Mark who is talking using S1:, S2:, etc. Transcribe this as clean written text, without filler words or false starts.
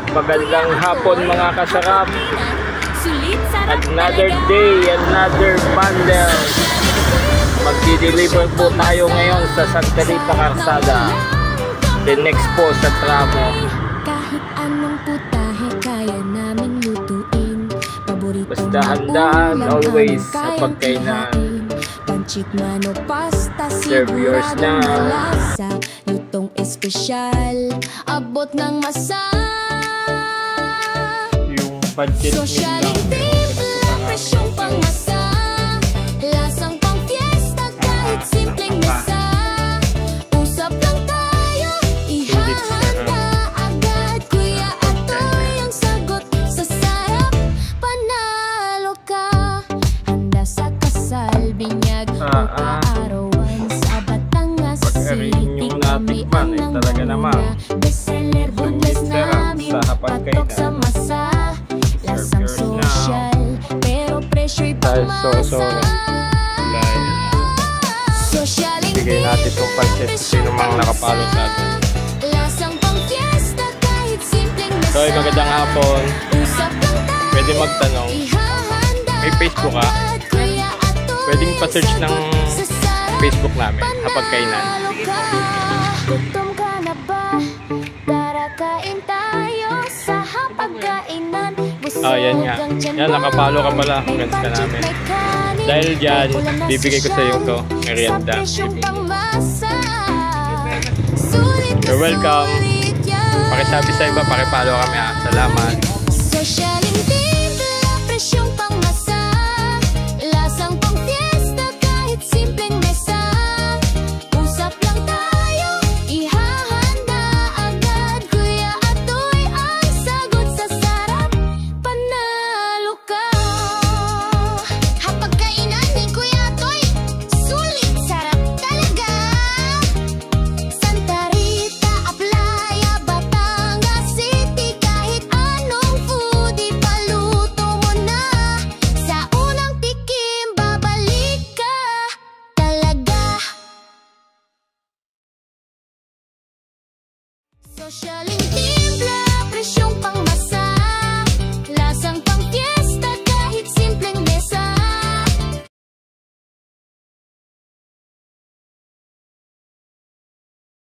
S1: Magandang hapon mga kasarap. Another day, another bundle. Magdi-deliver po tayo ngayon sa Santa Rita Calzada. The next po sa tramo.
S2: Kahit anong putahe kaya namin lutuin.
S1: Basta handaan always sa pagkainan.
S2: Panchit mano pasta,
S1: serve yours na.
S2: lasa, lutong espesyal, abot ng masa.
S1: Yung pancit
S2: Sosyaling timpla, presyong pangmasa, lasang pang fiesta kahit simpleng mesa. Usap lang tayo, ihahanda agad. Kuya Atoy ang sagot sa sarap. Panalo ka, handa sa kasal, binyag o kaarawan sa Batangas City. Kami ang
S1: talaga naman
S2: bestseller, bunles namin, patok sa masa. Lasang social, pero presyo'y pamasa. Sosyaling
S1: bigay natin itong pancit sa sino mang nakapalo sa atin.
S2: lasang pang fiesta kahit simpleng mesa.
S1: So, magandang hapon.
S2: Usap lang tayo,
S1: Pwede magtanong.
S2: ihahanda
S1: May Facebook ka?
S2: agad. Kuya Atoy
S1: Pwedeng pa-search ng
S2: sa sarap.
S1: Facebook namin, Hapagkainan.
S2: Panalo ka, gutom ka na ba? Tara kain tayo sa Hapagkainan.
S1: Oh, yan nga. Yan, nakapalo ka pala. Friends ka namin. Dahil dyan, bibigay ko sa iyo to, merienda. You're welcome. Pakisabi sa iba, pakipalo kami ha. Salamat.
S2: Sosyaling timpla, presyong pangmasa, lasang pang fiesta kahit simpleng mesa. Usap lang tayo, ihahanda agad. Kuya Atoy ang sagot sa sarap. Panalo ka. Hapagkainan ni Kuya Atoy, sulit sarap talaga. Santa Rita, Aplaya, Batangas City, kahit anong food ipaluto mo na. Sa unang tikim, babalik ka talaga. Social